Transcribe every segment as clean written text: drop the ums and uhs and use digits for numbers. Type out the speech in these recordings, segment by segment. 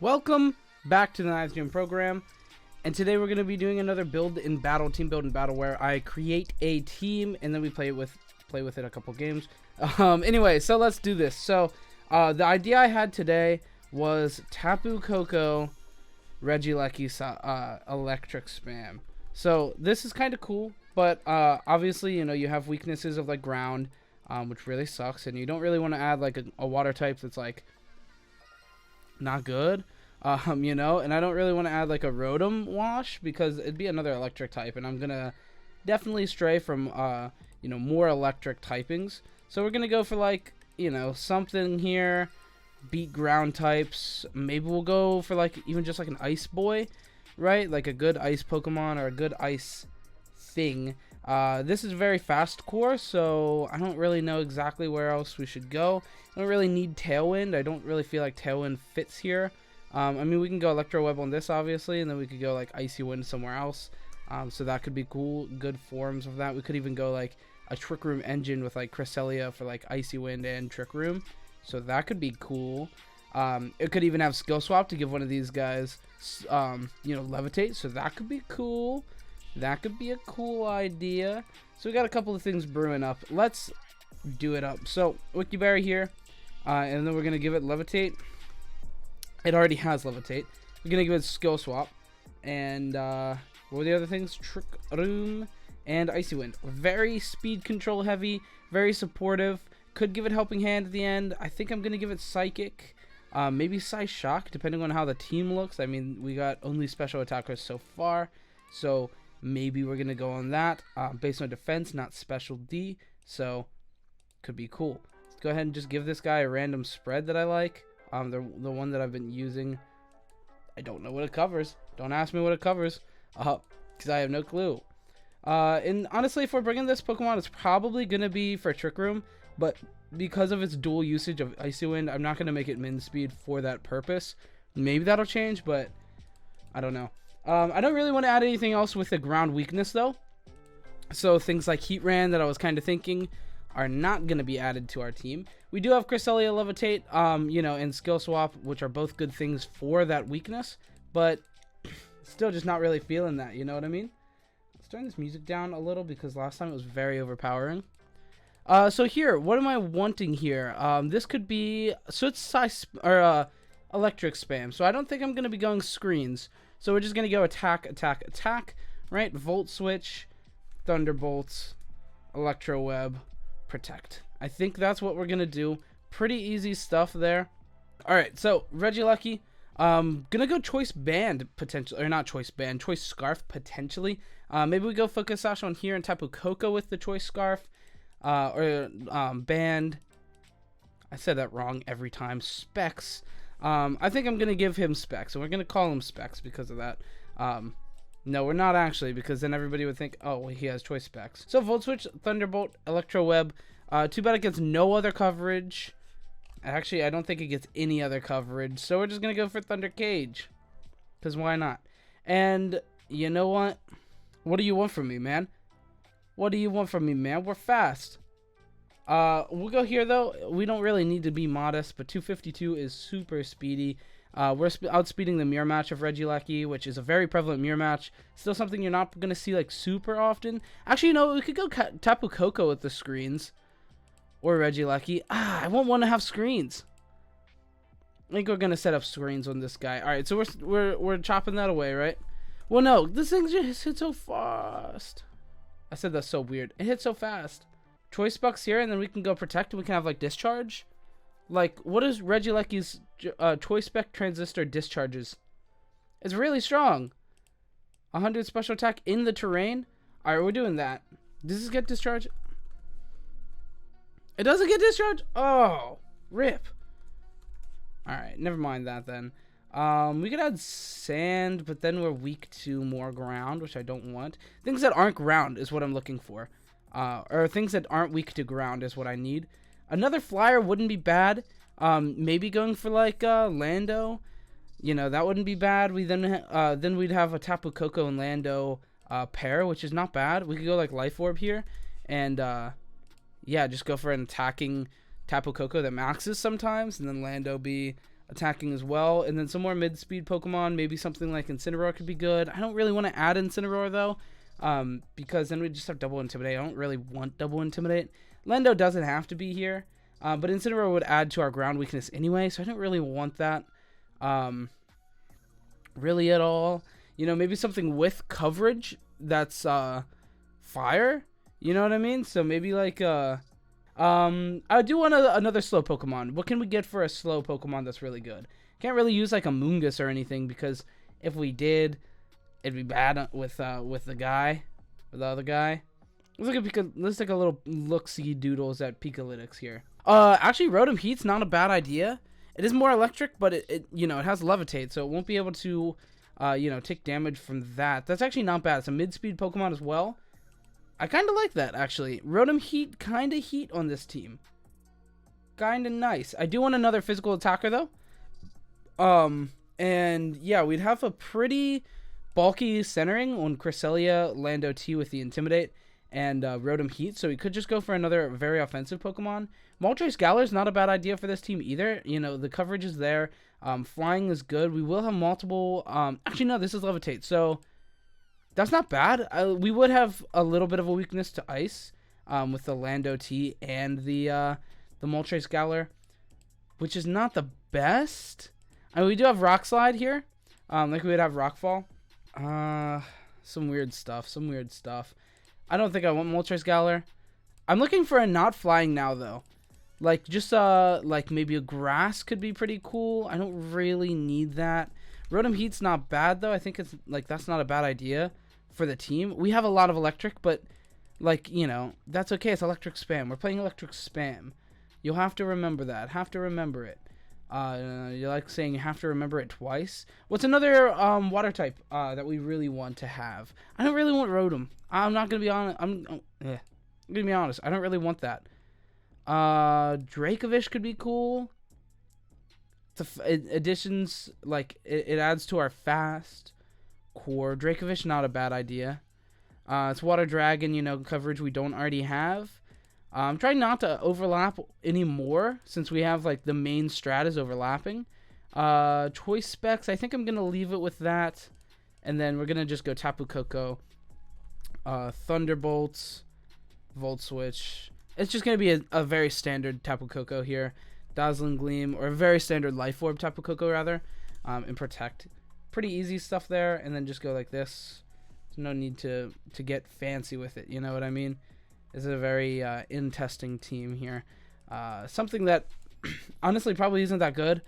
Welcome back to the Knives Gym program, and today we're going to be doing another team build in battle, where I create a team and then we play with it a couple games. Anyway, so let's do this. So the idea I had today was Tapu Koko, Regieleki, electric spam. So this is kind of cool, but obviously, you know, you have weaknesses of like ground, which really sucks, and you don't really want to add like a water type that's like not good, you know, and I don't really want to add like a Rotom wash because it'd be another electric type, and I'm gonna definitely stray from you know, more electric typings. So we're gonna go for like, you know, something here, beat ground types. Maybe we'll go for like even just like an ice boy, right? Like a good ice Pokemon or a good ice thing. This is a very fast course, so I don't really know exactly where else we should go. I don't really need Tailwind. I don't really feel like Tailwind fits here. I mean, we can go Electro Web on this, obviously, and then we could go like Icy Wind somewhere else. So that could be cool. Good forms of that. We could even go like a Trick Room engine with like Cresselia for like Icy Wind and Trick Room. So that could be cool. It could even have Skill Swap to give one of these guys, you know, Levitate. So that could be cool. That could be a cool idea. So we got a couple of things brewing up. Let's do it up. So Wiki Berry here, and then we're gonna give it Levitate. It already has Levitate. We're gonna give it Skill Swap, and what were the other things? Trick Room and Icy Wind. Very speed control heavy, very supportive. Could give it Helping Hand at the end. I think I'm gonna give it Psychic, maybe Psy Shock, depending on how the team looks. I mean, we got only special attackers so far, so maybe we're gonna go on that based on defense, not special D. So could be cool. Let's go ahead and just give this guy a random spread that I like. The one that I've been using. I don't know what it covers. Don't ask me what it covers, because I have no clue. And honestly, if we're bringing this Pokemon, it's probably gonna be for Trick Room, but because of its dual usage of Icy Wind, I'm not gonna make it min speed for that purpose. Maybe that'll change, but I don't know. I don't really want to add anything else with the ground weakness though. So things like Heatran that I was kind of thinking are not going to be added to our team. We do have Cresselia, Levitate, you know, and Skill Swap, which are both good things for that weakness, but still just not really feeling that, you know what I mean? Let's turn this music down a little because last time it was very overpowering. So here, what am I wanting here? This could be, so it's electric spam. So I don't think I'm going to be going screens. So we're just going to go attack, attack, attack, right? Volt Switch, Thunderbolts, Electro Web, Protect. I think that's what we're going to do. Pretty easy stuff there. All right, so Regieleki, going to go Choice Band potentially, or not Choice Band, Choice Scarf potentially. Maybe we go Focus Sash on here and Tapu Koko with the Choice Scarf, or Band. I said that wrong every time. Specs. I think I'm going to give him Specs, and we're going to call him Specs because of that. No, we're not actually, because then everybody would think, oh, well, he has Choice Specs. So Volt Switch, Thunderbolt, Electro Web. Too bad it gets no other coverage. Actually, I don't think it gets any other coverage, so we're just going to go for Thunder Cage, because why not? And you know what? What do you want from me, man? What do you want from me, man? We're fast. We'll go here though. We don't really need to be modest, but 252 is super speedy. We're outspeeding the mirror match of Regieleki, which is a very prevalent mirror match. Still something you're not gonna see like super often. Actually, you know, we could go Tapu Koko with the screens, or Regieleki. I won't want to have screens. I think we're gonna set up screens on this guy. All right, so we're chopping that away, right? Well, no, this thing just hit so fast. I said that's so weird. It hit so fast. Choice Bucks here, and then we can go Protect, and we can have like Discharge. Like, what is Regieleki's Choice Spec Transistor discharges? It's really strong. 100 special attack in the terrain. Alright, we're doing that. Does this get Discharge? It doesn't get Discharge? Oh, rip. Alright, never mind that then. We could add Sand, but then we're weak to more ground, which I don't want. Things that aren't ground is what I'm looking for. Or things that aren't weak to ground is what I need. Another flyer wouldn't be bad. Maybe going for like Lando. You know, that wouldn't be bad. We then we'd have a Tapu Koko and Lando pair, which is not bad. We could go like Life Orb here, and yeah, just go for an attacking Tapu Koko that maxes sometimes, and then Lando be attacking as well. And then some more mid-speed Pokemon. Maybe something like Incineroar could be good. I don't really want to add Incineroar, though, because then we just have Double Intimidate. I don't really want Double Intimidate. Lando doesn't have to be here, but Incineroar would add to our ground weakness anyway, so I don't really want that really at all. You know, maybe something with coverage that's fire. You know what I mean? So maybe like I do want another slow Pokemon. What can we get for a slow Pokemon that's really good? Can't really use like a Moongus or anything, because if we did, it'd be bad with the other guy. Let's take a little look-see doodles at Pikalytics here. Actually, Rotom Heat's not a bad idea. It is more electric, but it you know, it has Levitate, so it won't be able to you know, take damage from that. That's actually not bad. It's a mid-speed Pokemon as well. I kind of like that, actually. Rotom Heat, kind of heat on this team. Kind of nice. I do want another physical attacker, though. And yeah, we'd have a pretty bulky centering on Cresselia, Lando T with the Intimidate, and Rotom Heat, so we could just go for another very offensive Pokemon. Moltres Galar's not a bad idea for this team either. You know, the coverage is there. Flying is good. We will have multiple... actually, no, this is Levitate, so that's not bad. We would have a little bit of a weakness to Ice with the Lando T and the Moltres Galar, which is not the best. I mean, we do have Rock Slide here, like we would have Rockfall. Some weird stuff. I don't think I want Moltres Galar. I'm looking for a not flying now, though. Like, just, like, maybe a grass could be pretty cool. I don't really need that. Rotom Heat's not bad, though. I think it's, like, that's not a bad idea for the team. We have a lot of electric, but, like, you know, that's okay. It's electric spam. We're playing electric spam. You'll have to remember that. Have to remember it. You like saying you have to remember it twice. What's another water type that we really want to have? I don't really want Rotom. I'm not gonna be honest. I'm gonna be honest. I don't really want that. Dracovish could be cool. Additions, like it adds to our fast core. Dracovish, not a bad idea. It's Water Dragon, you know, coverage we don't already have. I'm trying not to overlap anymore, since we have, like, the main strat is overlapping. Choice specs, I think I'm going to leave it with that. And then we're going to just go Tapu Koko. Thunderbolts. Volt Switch. It's just going to be a very standard Tapu Koko here. Dazzling Gleam, or a very standard Life Orb Tapu Koko, rather. And Protect. Pretty easy stuff there. And then just go like this. There's no need to get fancy with it, you know what I mean? This is a very in-testing team here. Something that honestly probably isn't that good,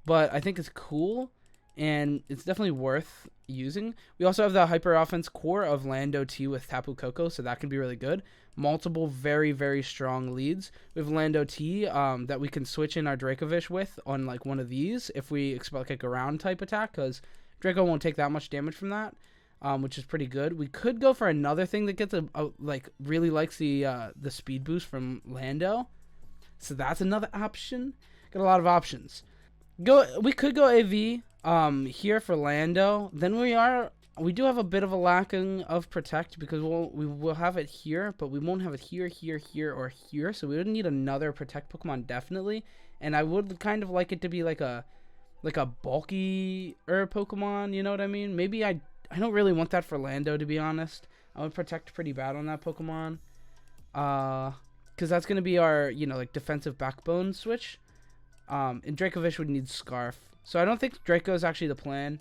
but I think it's cool, and it's definitely worth using. We also have the Hyper Offense core of Lando T with Tapu Koko, so that can be really good. Multiple very, very strong leads. We have Lando T that we can switch in our Dracovish with on like one of these if we expect like a ground type attack, because Draco won't take that much damage from that. Which is pretty good. We could go for another thing that gets like really likes the speed boost from Lando, so that's another option. Got a lot of options. We could go AV here for Lando. Then we do have a bit of a lacking of Protect, because we will have it here, but we won't have it here, or here. So we would need another Protect Pokemon definitely, and I would kind of like it to be like a bulky Pokemon. You know what I mean? Maybe I don't really want that for Lando, to be honest. I would Protect pretty bad on that Pokemon. Because that's going to be our, you know, like, defensive backbone switch. And Dracovish would need Scarf. So I don't think Draco is actually the plan.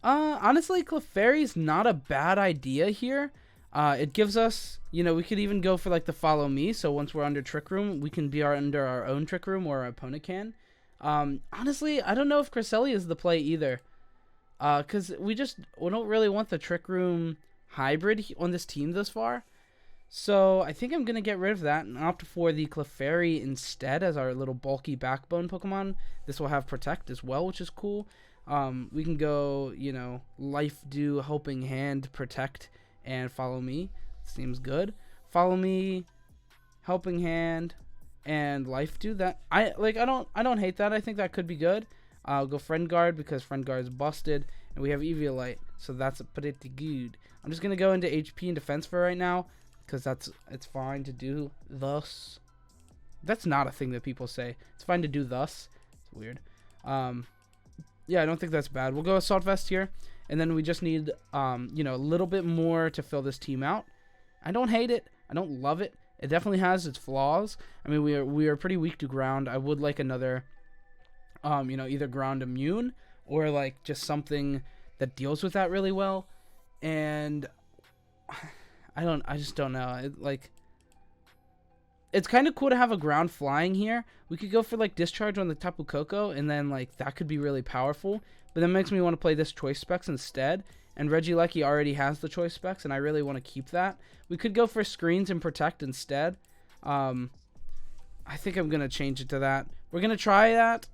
Honestly, Clefairy's not a bad idea here. It gives us, you know, we could even go for, like, the Follow Me. So once we're under Trick Room, we can be under our own Trick Room, or our opponent can. Honestly, I don't know if Cresselia is the play either. Because we don't really want the Trick Room hybrid on this team this far. So I think I'm going to get rid of that and opt for the Clefairy instead as our little bulky backbone Pokemon. This will have Protect as well, which is cool. We can go, you know, Life Dew, Helping Hand, Protect, and Follow Me. Seems good. Follow Me, Helping Hand, and Life Dew. I don't hate that. I think that could be good. I'll go Friend Guard, because Friend Guard is busted, and we have Eviolite, so that's pretty good. I'm just gonna go into HP and defense for right now, because it's fine to do thus. That's not a thing that people say. It's fine to do thus. It's weird. Yeah, I don't think that's bad. We'll go Assault Vest here, and then we just need, you know, a little bit more to fill this team out. I don't hate it. I don't love it. It definitely has its flaws. I mean, we are pretty weak to ground. I would like another, you know, either ground immune or like just something that deals with that really well. And I just don't know. It's kind of cool to have a ground flying here. We could go for like discharge on the Tapu Koko, and then like that could be really powerful. But that makes me want to play this choice specs instead. And Regieleki already has the choice specs, and I really want to keep that. We could go for screens and protect instead. I think I'm gonna change it to that. We're gonna try that.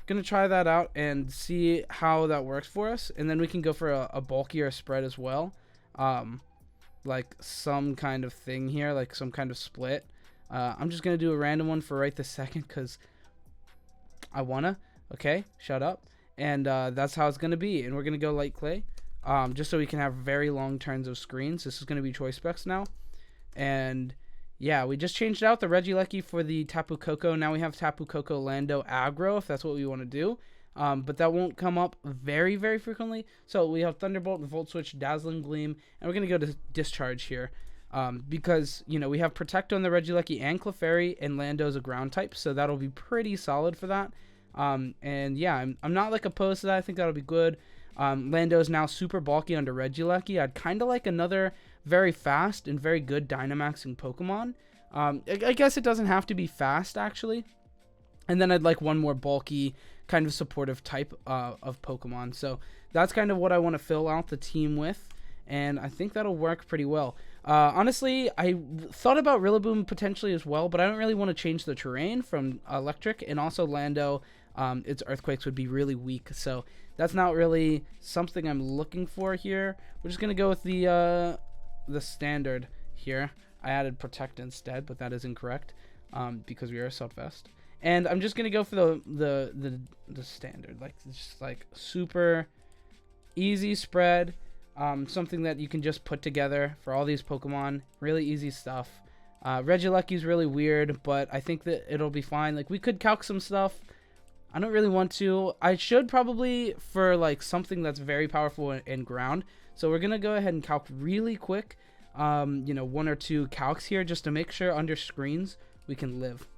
Gonna try that out and see how that works for us, and then we can go for a bulkier spread as well. Like some kind of thing here, like some kind of split. I'm just gonna do a random one for right this second because I wanna. Okay, shut up. And that's how it's gonna be. And we're gonna go light clay, just so we can have very long turns of screens. This is gonna be choice specs now, and yeah, we just changed out the Regieleki for the Tapu Koko. Now we have Tapu Koko Lando aggro if that's what we want to do. But that won't come up very, very frequently. So we have Thunderbolt, Volt Switch, Dazzling Gleam, and we're going to go to Discharge here. Because, you know, we have Protect on the Regieleki and Clefairy, and Lando's a ground type, so that'll be pretty solid for that. And yeah, I'm not like opposed to that. I think that'll be good. Lando is now super bulky under Regieleki. I'd kind of like another very fast and very good Dynamaxing Pokemon. I guess it doesn't have to be fast, actually. And then I'd like one more bulky, kind of supportive type of Pokemon. So that's kind of what I want to fill out the team with. And I think that'll work pretty well. Honestly, I thought about Rillaboom potentially as well, but I don't really want to change the terrain from Electric. And also Lando, its Earthquakes would be really weak. So that's not really something I'm looking for here. We're just going to go with the standard here. I added Protect instead, but that is incorrect because we are Assault Vest. And I'm just going to go for the standard. Like, just like super easy spread. Something that you can just put together for all these Pokemon. Really easy stuff. Regieleki is really weird, but I think that it'll be fine. Like, we could calc some stuff. I don't really want to. I should probably for like something that's very powerful in ground. So we're gonna go ahead and calc really quick. You know, 1 or 2 calcs here just to make sure under screens we can live.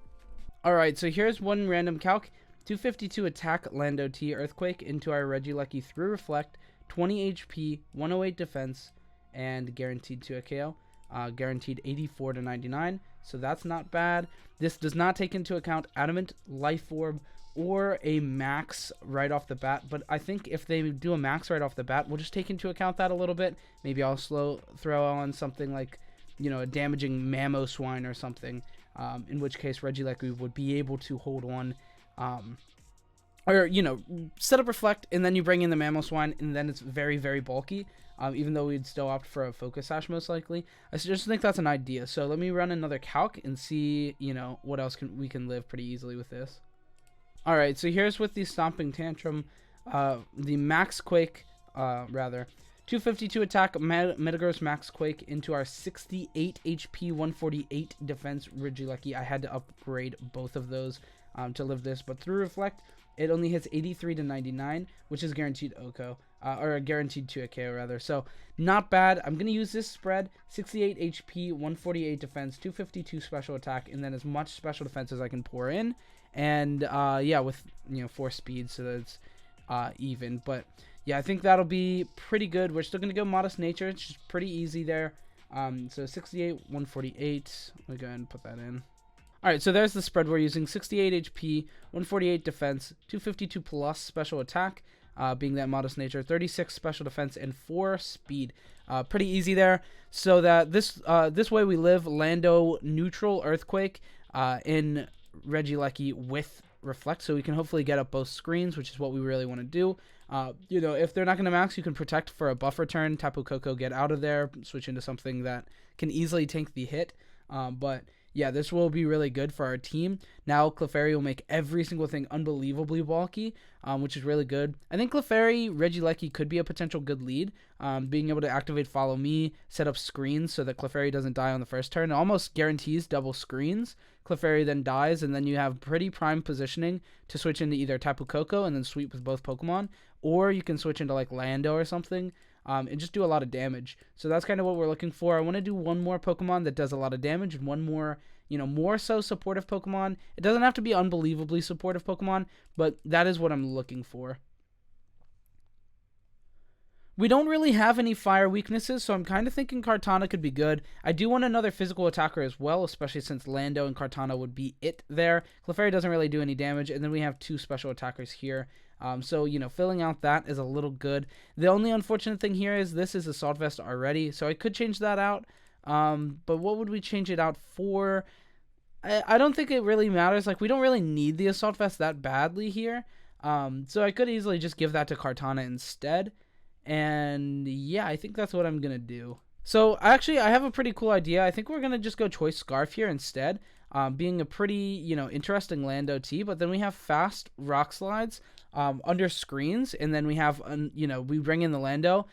All right, so here's one random calc. 252 attack Lando T Earthquake into our Regieleki through Reflect. 20 HP, 108 defense, and guaranteed to a KO. Guaranteed 84 to 99, so that's not bad. This does not take into account Adamant, Life Orb, or a max right off the bat, but I think if they do a max right off the bat, we'll just take into account that a little bit. Maybe I'll throw on something like, you know, a damaging Mamoswine or something, in which case Regieleki would be able to hold on, or, you know, set up Reflect, and then you bring in the Mamoswine, and then it's very, very bulky, even though we'd still opt for a Focus Sash most likely. I just think that's an idea. So let me run another calc and see, you know, what else we can live pretty easily with this. All right, so here's with the Stomping Tantrum, the Max Quake, 252 attack Metagross Max Quake into our 68 HP, 148 defense Regieleki. I had to upgrade both of those to live this, but through Reflect, it only hits 83 to 99, which is guaranteed OHKO, or guaranteed to a KO rather. So not bad. I'm gonna use this spread: 68 HP, 148 defense, 252 special attack, and then as much special defense as I can pour in. And yeah, with, you know, 4 speed, so that it's even. But yeah, I think that'll be pretty good. We're still gonna go Modest Nature. It's just pretty easy there. So 68, 148. Let me go ahead and put that in. All right, so there's the spread we're using: 68 HP, 148 defense, 252 plus special attack, being that Modest Nature, 36 special defense, and 4 speed. Pretty easy there. So that this way we live Lando neutral Earthquake in Regieleki with Reflect, so we can hopefully get up both screens, which is what we really want to do. You know, if they're not going to max, you can Protect for a buffer turn, Tapu Koko, get out of there, switch into something that can easily tank the hit. But yeah, this will be really good for our team. Now Clefairy will make every single thing unbelievably bulky, which is really good. I think Clefairy, Regieleki could be a potential good lead. Being able to activate Follow Me, set up screens so that Clefairy doesn't die on the first turn. It almost guarantees double screens. Clefairy then dies, and then you have pretty prime positioning to switch into either Tapu Koko and then sweep with both Pokemon, or you can switch into like Lando or something. And just do a lot of damage. So that's kind of what we're looking for. I want to do one more Pokemon that does a lot of damage and one more, more so supportive Pokemon. It doesn't have to be unbelievably supportive Pokemon, but that is what I'm looking for. We don't really have any fire weaknesses, so I'm kind of thinking Kartana could be good. I do want another physical attacker as well, especially since Lando and Kartana would be it there. Clefairy doesn't really do any damage, and then we have 2 special attackers here. So, filling out that is a little good. The only unfortunate thing here is this is Assault Vest already, so I could change that out. But what would we change it out for? I don't think it really matters. Like, we don't really need the Assault Vest that badly here. So I could easily just give that to Kartana instead. And yeah, I think that's what I'm going to do. So actually, I have a pretty cool idea. I think we're going to just go Choice Scarf here instead. Being a pretty, interesting Lando T. But then we have fast Rock Slides under screens. And then we have, we bring in the Lando.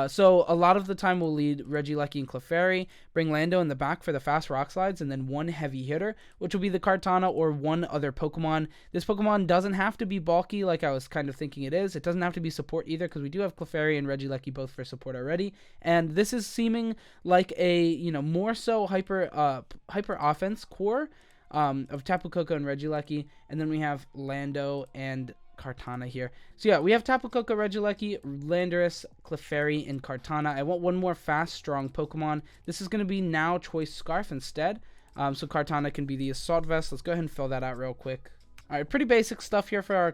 So a lot of the time we'll lead Regieleki and Clefairy, bring Lando in the back for the fast rock slides, and then one heavy hitter, which will be the Kartana or one other Pokemon. This Pokemon doesn't have to be bulky like I was kind of thinking it is. It doesn't have to be support either, because we do have Clefairy and Regieleki both for support already. And this is seeming like a, more so hyper offense core of Tapu Koko and Regieleki. And then we have Lando and Kartana here. So yeah, we have Tapu Koko, Regieleki, Landorus, Clefairy, and Kartana. I want one more fast, strong Pokemon. This is going to be now Choice Scarf instead. So Kartana can be the Assault Vest. Let's go ahead and fill that out real quick. Alright, pretty basic stuff here for our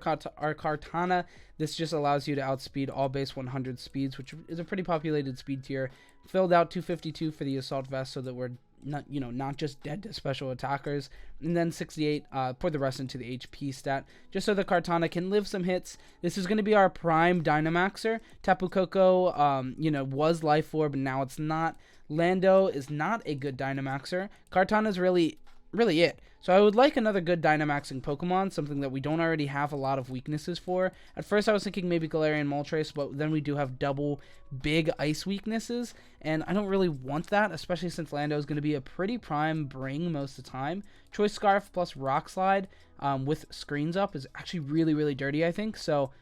Kartana. This just allows you to outspeed all base 100 speeds, which is a pretty populated speed tier. Filled out 252 for the Assault Vest so that we're not just dead to special attackers. And then 68, pour the rest into the HP stat, just so the Kartana can live some hits. This is going to be our prime Dynamaxer. Tapu Koko, was Life Orb, and now it's not. Lando is not a good Dynamaxer. Kartana is really it. So I would like another good Dynamaxing Pokemon, something that we don't already have a lot of weaknesses for. At first I was thinking maybe Galarian Moltres, but then we do have double big ice weaknesses, and I don't really want that, especially since Lando is going to be a pretty prime bring most of the time. Choice Scarf plus Rock Slide with screens up is actually really dirty, I think. So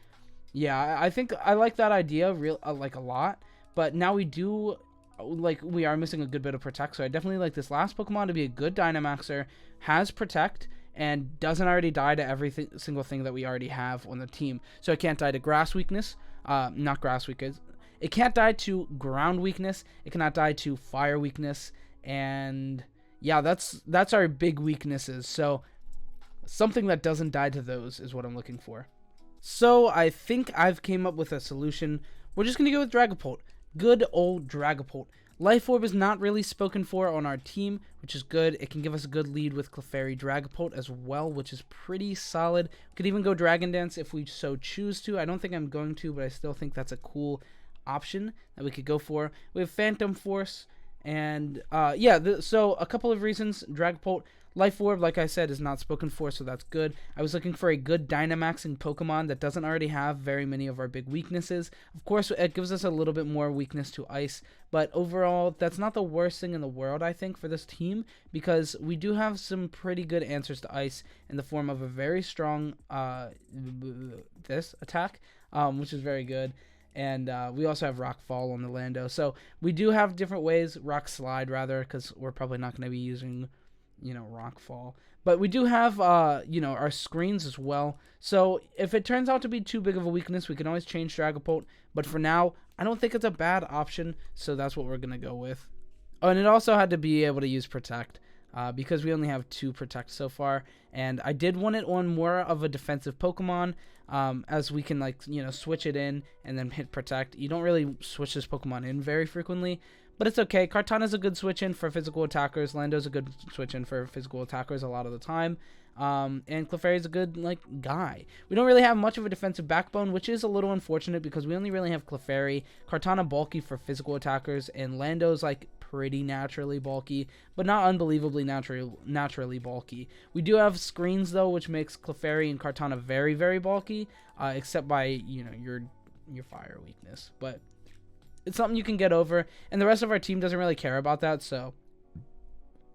yeah, I think I like that idea a lot, but now we are missing a good bit of Protect, so I definitely like this last Pokemon to be a good Dynamaxer, has Protect, and doesn't already die to every single thing that we already have on the team. So it can't die to Grass Weakness, not Grass Weakness. It can't die to Ground Weakness, it cannot die to Fire Weakness, and yeah, that's our big weaknesses. So something that doesn't die to those is what I'm looking for. So I think I've came up with a solution. We're just going to go with Dragapult. Good old Dragapult. Life Orb is not really spoken for on our team, which is good. It can give us a good lead with Clefairy Dragapult as well, which is pretty solid. We could even go Dragon Dance if we so choose to. I don't think I'm going to, but I still think that's a cool option that we could go for. We have Phantom Force, and so a couple of reasons. Dragapult, Life Orb, like I said, is not spoken for, so that's good. I was looking for a good Dynamaxing Pokemon that doesn't already have very many of our big weaknesses. Of course, it gives us a little bit more weakness to Ice, but overall, that's not the worst thing in the world, I think, for this team, because we do have some pretty good answers to Ice in the form of a very strong this attack, which is very good. And we also have Rock Fall on the Lando. So we do have different ways, Rock Slide rather, because we're probably not going to be using Rock Fall. But we do have, our screens as well. So if it turns out to be too big of a weakness, we can always change Dragapult. But for now, I don't think it's a bad option, so that's what we're going to go with. Oh, and it also had to be able to use Protect, because we only have 2 Protect so far. And I did want it on more of a defensive Pokemon, as we can, switch it in and then hit Protect. You don't really switch this Pokemon in very frequently, but it's okay. Kartana's a good switch in for physical attackers. Lando's a good switch in for physical attackers a lot of the time. And Clefairy's a good, guy. We don't really have much of a defensive backbone, which is a little unfortunate because we only really have Clefairy. Kartana bulky for physical attackers, and Lando's, pretty naturally bulky, but not unbelievably naturally bulky. We do have screens though, which makes Clefairy and Kartana very, very bulky, except by, you know, your fire weakness. But it's something you can get over, and the rest of our team doesn't really care about that, so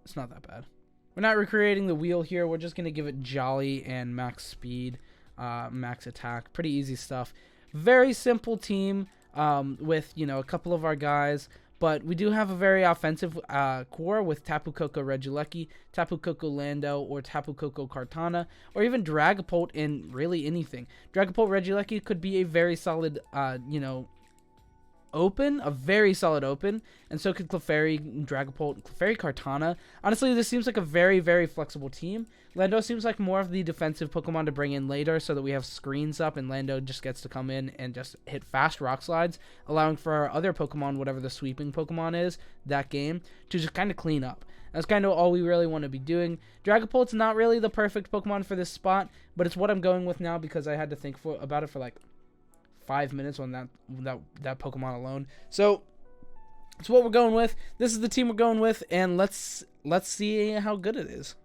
it's not that bad. We're not recreating the wheel here. We're just going to give it Jolly and max speed, max attack. Pretty easy stuff. Very simple team with, you know, a couple of our guys. But we do have a very offensive core with Tapu Koko Regieleki, Tapu Koko Lando, or Tapu Koko Kartana, or even Dragapult in really anything. Dragapult Regieleki could be a very solid, you know, a very solid open, and so could Clefairy, Dragapult, Clefairy, Kartana. Honestly, this seems like a very, very flexible team. Lando seems like more of the defensive Pokemon to bring in later so that we have screens up and Lando just gets to come in and just hit fast rock slides, allowing for our other Pokemon, whatever the sweeping Pokemon is, that game, to just kind of clean up. That's kind of all we really want to be doing. Dragapult's not really the perfect Pokemon for this spot, but it's what I'm going with now because I had to think about it for like 5 minutes on that Pokemon alone. So it's what we're going with. This is the team we're going with, and let's see how good it is.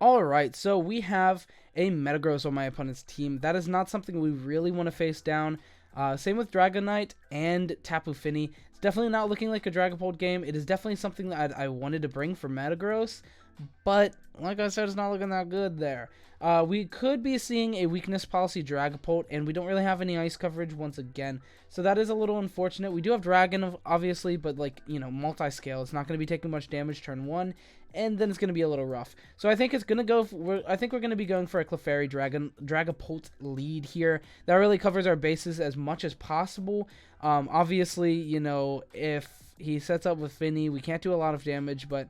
All right, so we have a Metagross on my opponent's team. That is not something we really want to face down. Same with Dragonite and Tapu Fini. It's definitely not looking like a Dragapult game. It is definitely something that I wanted to bring for Metagross, but like I said, it's not looking that good there. We could be seeing a weakness policy Dragapult, and we don't really have any ice coverage once again. So that is a little unfortunate. We do have Dragon, obviously, but like, you know, multi-scale. It's not going to be taking much damage turn 1, and then it's going to be a little rough. So I think it's going to go, I think we're going to be going for a Clefairy Dragapult lead here. That really covers our bases as much as possible. Obviously, you know, if he sets up with Finny, we can't do a lot of damage, but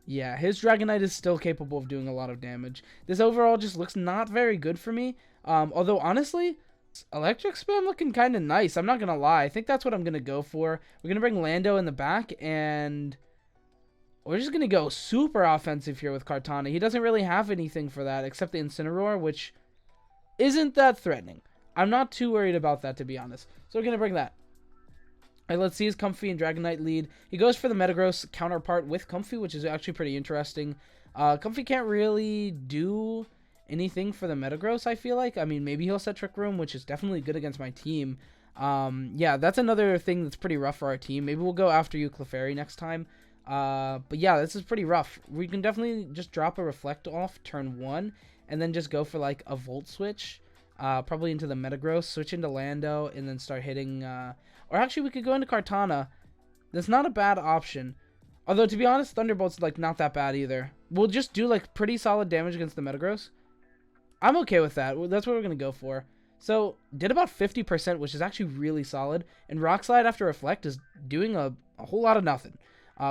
yeah, his Dragonite is still capable of doing a lot of damage. This overall just looks not very good for me. Although, honestly, Electric Spam looking kind of nice. I'm not going to lie. I think that's what I'm going to go for. We're going to bring Lando in the back, and we're just going to go super offensive here with Kartana. He doesn't really have anything for that except the Incineroar, which isn't that threatening. I'm not too worried about that, to be honest. So we're going to bring that. All right, let's see his Comfey and Dragonite lead. He goes for the Metagross counterpart with Comfey, which is actually pretty interesting. Comfey can't really do anything for the Metagross, I feel like. I mean, maybe he'll set Trick Room, which is definitely good against my team. Yeah, that's another thing that's pretty rough for our team. Maybe we'll go after you, Clefairy, next time. But yeah, this is pretty rough. We can definitely just drop a Reflect off turn 1, and then just go for like a Volt Switch. Probably into the Metagross, switch into Lando, and then start hitting... Or actually, we could go into Kartana. That's not a bad option. Although, to be honest, Thunderbolt's, like, not that bad either. We'll just do, like, pretty solid damage against the Metagross. I'm okay with that. That's what we're going to go for. So, did about 50%, which is actually really solid. And Rock Slide after Reflect is doing a whole lot of nothing,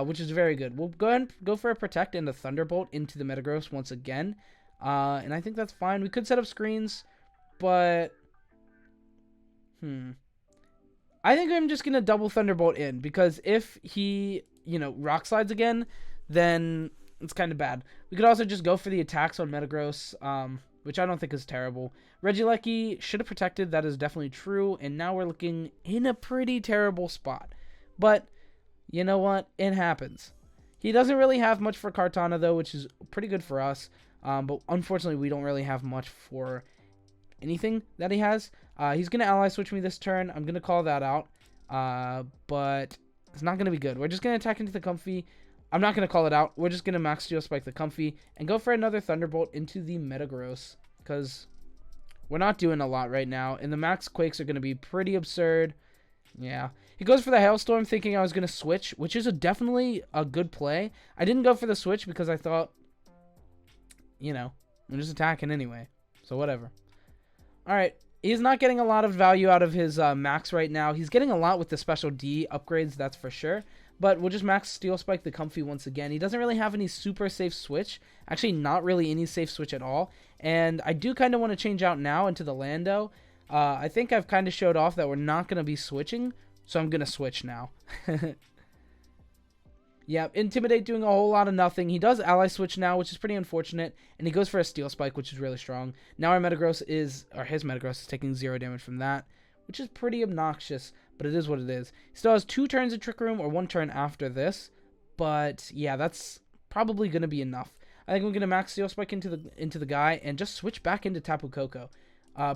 which is very good. We'll go ahead and go for a Protect and a Thunderbolt into the Metagross once again. And I think that's fine. We could set up screens, but... I think I'm just going to double Thunderbolt in, because if he, you know, Rock Slides again, then it's kind of bad. We could also just go for the attacks on Metagross, which I don't think is terrible. Regieleki should have protected, that is definitely true, and now we're looking in a pretty terrible spot. But, you know what? It happens. He doesn't really have much for Kartana, though, which is pretty good for us, but unfortunately we don't really have much for anything that he has. He's going to ally switch me this turn. I'm going to call that out. But it's not going to be good. We're just going to attack into the Comfey. I'm not going to call it out. We're just going to max Steel Spike the Comfey and go for another Thunderbolt into the Metagross, because we're not doing a lot right now. And the max Quakes are going to be pretty absurd. Yeah. He goes for the Hailstorm thinking I was going to switch, which is definitely a good play. I didn't go for the switch because I thought, you know, I'm just attacking anyway. So whatever. Alright, he's not getting a lot of value out of his max right now. He's getting a lot with the Special D upgrades, that's for sure. But we'll just max Steel Spike the Comfey once again. He doesn't really have any super safe switch. Actually, not really any safe switch at all. And I do kind of want to change out now into the Lando. I think I've kind of showed off that we're not going to be switching, so I'm going to switch now. Yeah, Intimidate doing a whole lot of nothing. He does Ally Switch now, which is pretty unfortunate. And he goes for a Steel Spike, which is really strong. Now our Metagross is, or his Metagross is taking 0 damage from that, which is pretty obnoxious, but it is what it is. He still has 2 turns of Trick Room or 1 turn after this, but yeah, that's probably going to be enough. I think we're going to max Steel Spike into the guy and just switch back into Tapu Koko.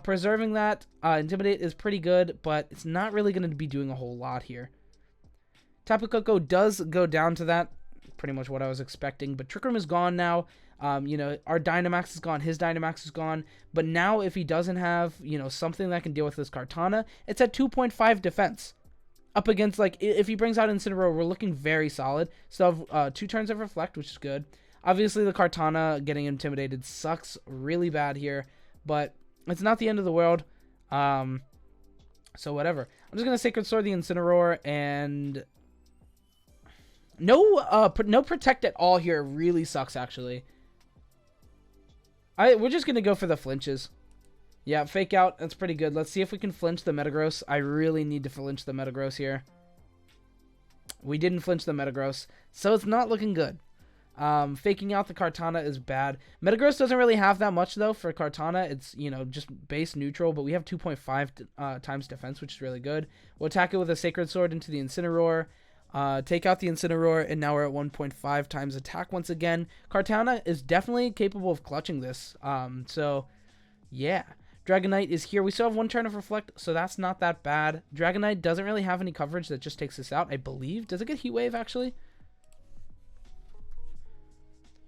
Preserving that Intimidate is pretty good, but it's not really going to be doing a whole lot here. Tapu Koko does go down to that, pretty much what I was expecting, but Trick Room is gone now. You know, our Dynamax is gone, his Dynamax is gone, but now if he doesn't have, you know, something that can deal with this Kartana, it's at 2.5 defense. Up against, like, if he brings out Incineroar, we're looking very solid. Still have 2 turns of Reflect, which is good. Obviously, the Kartana getting intimidated sucks really bad here, but it's not the end of the world. So whatever. I'm just going to Sacred Sword the Incineroar, and no Protect at all here really sucks, actually. We're just going to go for the flinches. Yeah, Fake Out. That's pretty good. Let's see if we can flinch the Metagross. I really need to flinch the Metagross here. We didn't flinch the Metagross, so it's not looking good. Faking out the Kartana is bad. Metagross doesn't really have that much, though, for Kartana. It's, you know, just base neutral, but we have 2.5 times defense, which is really good. We'll attack it with a Sacred Sword into the Incineroar. Take out the Incineroar, and now we're at 1.5 times attack once again. Kartana is definitely capable of clutching this. So, yeah. Dragonite is here. We still have 1 turn of Reflect, so that's not that bad. Dragonite doesn't really have any coverage that just takes this out, I believe. Does it get Heat Wave, actually?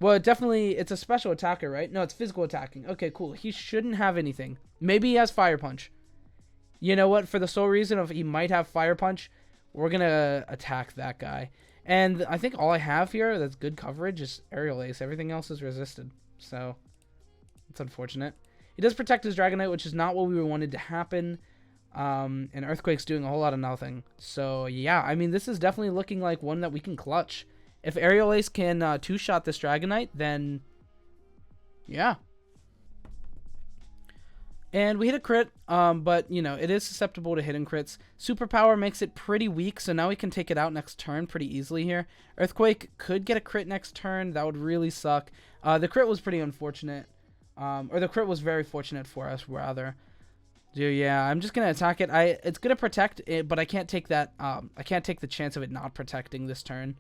Well, it's a special attacker, right? No, it's physical attacking. Okay, cool. He shouldn't have anything. Maybe he has Fire Punch. You know what? For the sole reason of he might have Fire Punch, we're going to attack that guy. And I think all I have here that's good coverage is Aerial Ace. Everything else is resisted. So, it's unfortunate. He does protect his Dragonite, which is not what we wanted to happen. And Earthquake's doing a whole lot of nothing. So, yeah, I mean, this is definitely looking like one that we can clutch. If Aerial Ace can 2-shot this Dragonite, then, yeah. And we hit a crit, but, you know, it is susceptible to hidden crits. Superpower makes it pretty weak, so now we can take it out next turn pretty easily here. Earthquake could get a crit next turn. That would really suck. The crit was pretty unfortunate. Or the crit was very fortunate for us, rather. Dude, yeah, I'm just going to attack it. It's going to protect it, but I can't take that. I can't take the chance of it not protecting this turn.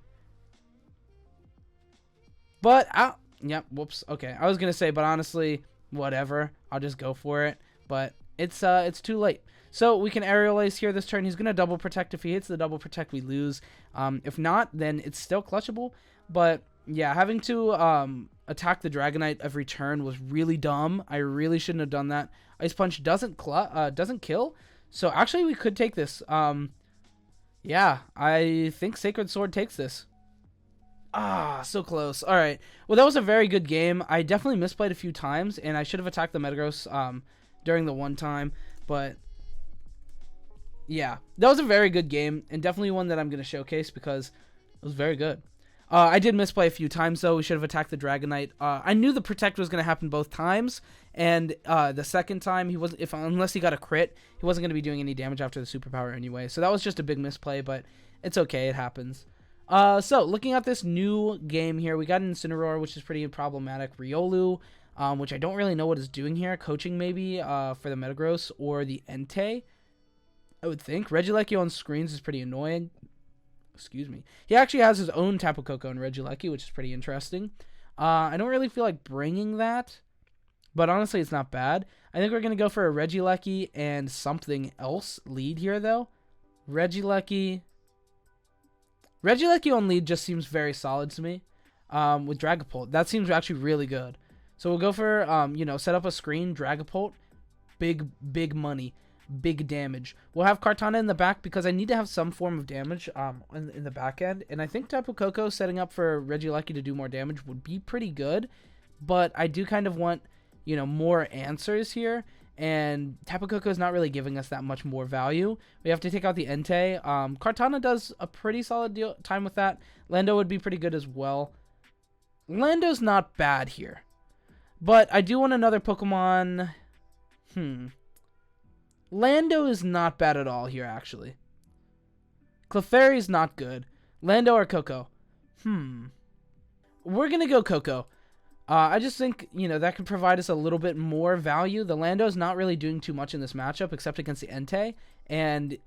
But, yep, whoops. Okay, I was going to say, but honestly, whatever. I'll just go for it. But it's too late. So we can Aerial Ace here this turn. He's going to double protect. If he hits the double protect, we lose. If not, then it's still clutchable. But, yeah, having to attack the Dragonite every turn was really dumb. I really shouldn't have done that. Ice Punch doesn't kill. So, actually, we could take this. Yeah, I think Sacred Sword takes this. Ah, so close. All right. Well, that was a very good game. I definitely misplayed a few times, and I should have attacked the Metagross during the one time. But, yeah, that was a very good game, and definitely one that I'm going to showcase because it was very good. I did misplay a few times, though. We should have attacked the Dragonite. I knew the Protect was going to happen both times, and the second time, unless he got a crit, he wasn't going to be doing any damage after the Superpower anyway. So that was just a big misplay, but it's okay. It happens. So, looking at this new game here, we got an Incineroar, which is pretty problematic. Riolu, which I don't really know what it's doing here. Coaching, maybe, for the Metagross or the Entei, I would think. Regieleki on screens is pretty annoying. Excuse me. He actually has his own Tapu Koko and Regieleki, which is pretty interesting. I don't really feel like bringing that, but honestly, it's not bad. I think we're going to go for a Regieleki and something else lead here, though. Regieleki on lead just seems very solid to me. With Dragapult, that seems actually really good. So we'll go for, set up a screen, Dragapult, big money, big damage. We'll have Kartana in the back because I need to have some form of damage in the back end. And I think Tapu Koko setting up for Regieleki to do more damage would be pretty good. But I do kind of want, more answers here. And Tapu Koko is not really giving us that much more value. We have to take out the Entei. Kartana does a pretty solid time with that. Lando would be pretty good as well. Lando's not bad here. But I do want another Pokemon. Lando is not bad at all here, actually. Clefairy's not good. Lando or Koko? We're going to go Koko. I just think, that could provide us a little bit more value. The Lando's not really doing too much in this matchup except against the Entei. And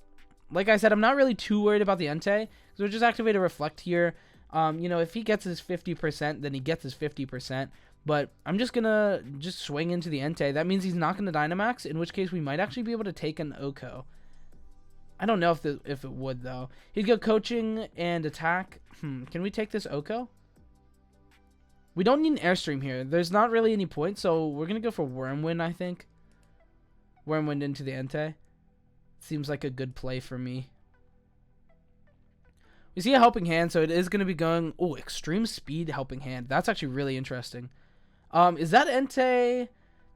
like I said, I'm not really too worried about the Entei. So we'll just activate a Reflect here. If he gets his 50%, then he gets his 50%. But I'm just going to swing into the Entei. That means he's not going to Dynamax, in which case we might actually be able to take an Oko. I don't know if it would, though. He'd go Coaching and Attack. Can we take this Oko? We don't need an Airstream here. There's not really any point, so we're going to go for Wormwind, I think. Wormwind into the Entei. Seems like a good play for me. We see a Helping Hand, so it is going to be going... Oh, Extreme Speed Helping Hand. That's actually really interesting. Is that Entei?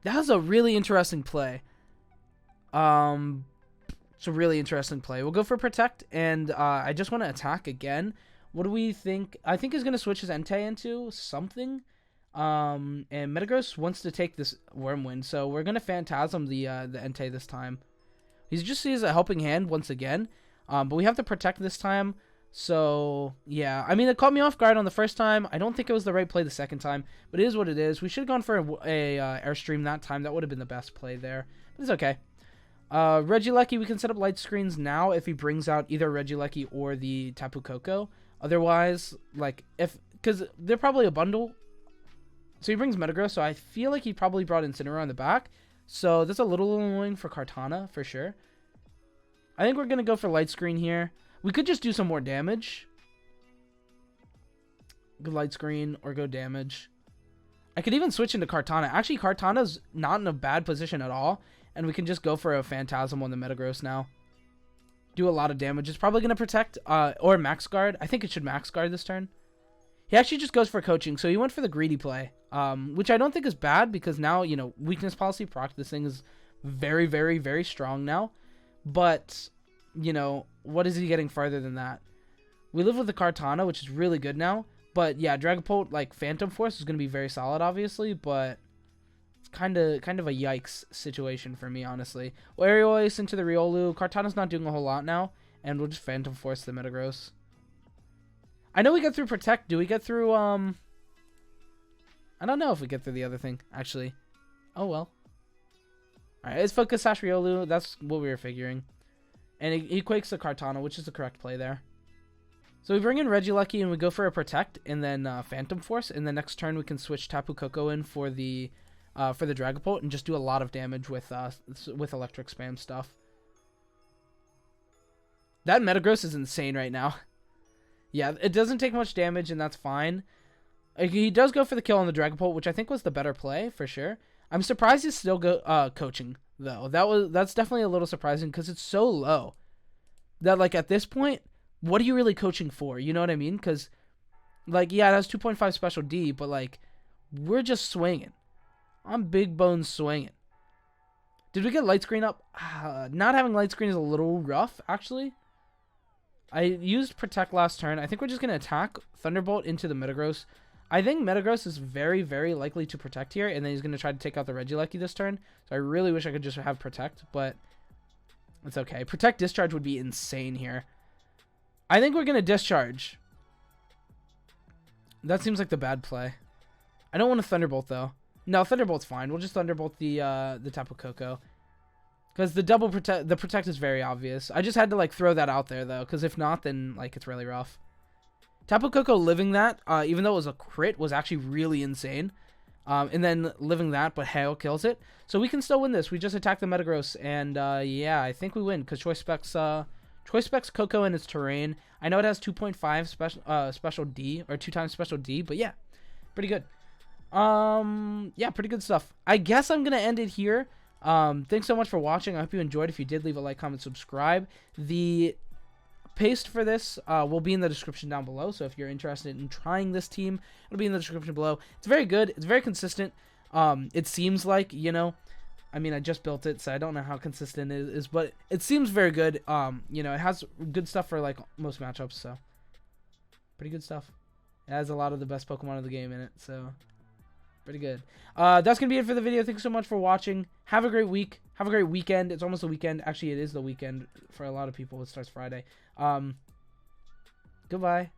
That was a really interesting play. It's a really interesting play. We'll go for Protect, and I just want to attack again. What do we think? I think he's going to switch his Entei into something. And Metagross wants to take this Wormwind, so we're going to Phantasm the Entei this time. He just sees a Helping Hand once again, but we have to Protect this time. So, yeah. I mean, it caught me off guard on the first time. I don't think it was the right play the second time, but it is what it is. We should have gone for a Airstream that time. That would have been the best play there, but it's okay. Regieleki, we can set up light screens now if he brings out either Regieleki or the Tapu Koko. Otherwise, because they're probably a bundle. So he brings Metagross, so I feel like he probably brought Incineroar on the back. So that's a little annoying for Kartana, for sure. I think we're going to go for light screen here. We could just do some more damage. Go light screen or go damage. I could even switch into Kartana. Actually, Kartana's not in a bad position at all. And we can just go for a Phantasm on the Metagross now. Do a lot of damage. It's probably going to Protect or Max Guard. I think it should Max Guard this turn. He actually just goes for Coaching. So he went for the greedy play, which I don't think is bad because now, Weakness Policy proc. This thing is very, very, very strong now. But, what is he getting farther than that? We live with the Kartana, which is really good now. But yeah, Dragapult, Phantom Force is going to be very solid, obviously. But it's kind of a yikes situation for me, honestly. Well, Aerial Ace into the Riolu. Kartana's not doing a whole lot now. And we'll just Phantom Force the Metagross. I know we get through Protect. Do we get through, I don't know if we get through the other thing, actually. Oh, well. Alright, it's Focus Sash Riolu. That's what we were figuring. And he Quakes the Kartana, which is the correct play there. So we bring in Regieleki and we go for a Protect and then Phantom Force. And the next turn we can switch Tapu Koko in for the Dragapult and just do a lot of damage with Electric Spam stuff. That Metagross is insane right now. Yeah, it doesn't take much damage and that's fine. He does go for the kill on the Dragapult, which I think was the better play for sure. I'm surprised he's still Coaching though. That's definitely a little surprising because it's so low that at this point, what are you really Coaching for? You know what I mean? Because yeah, it has 2.5 special D, but we're just swinging. I'm big bones swinging. Did we get light screen up? Not having light screen is a little rough actually. I used Protect last turn. I think we're just going to attack Thunderbolt into the Metagross. I think Metagross is very, very likely to Protect here, and then he's going to try to take out the Regieleki this turn. So I really wish I could just have Protect, but it's okay. Protect Discharge would be insane here. I think we're going to Discharge. That seems like the bad play. I don't want to Thunderbolt, though. No, Thunderbolt's fine. We'll just Thunderbolt the Tapu Koko. Because the Protect is very obvious. I just had to throw that out there though, because if not, then it's really rough. Tapu Koko living that, even though it was a crit, was actually really insane. And then living that, but Hail kills it. So we can still win this. We just attack the Metagross, and yeah, I think we win because Choice Specs Koko in its terrain. I know it has 2.5 special D or 2 times special D, but yeah, pretty good. Yeah, pretty good stuff. I guess I'm gonna end it here. Thanks so much for watching. I hope you enjoyed. If you did, leave a like, comment, subscribe. The paste for this will be in the description down below, so if you're interested in trying this team, it'll be in the description below. It's very good. It's very consistent. It seems like, I mean, I just built it, so I don't know how consistent it is, but it seems very good. It has good stuff for most matchups, so pretty good stuff. It has a lot of the best Pokemon of the game in it, so pretty good. That's gonna be it for the video. Thanks so much for watching. Have a great week. Have a great weekend. It's almost the weekend. Actually, it is the weekend for a lot of people. It starts Friday. Goodbye.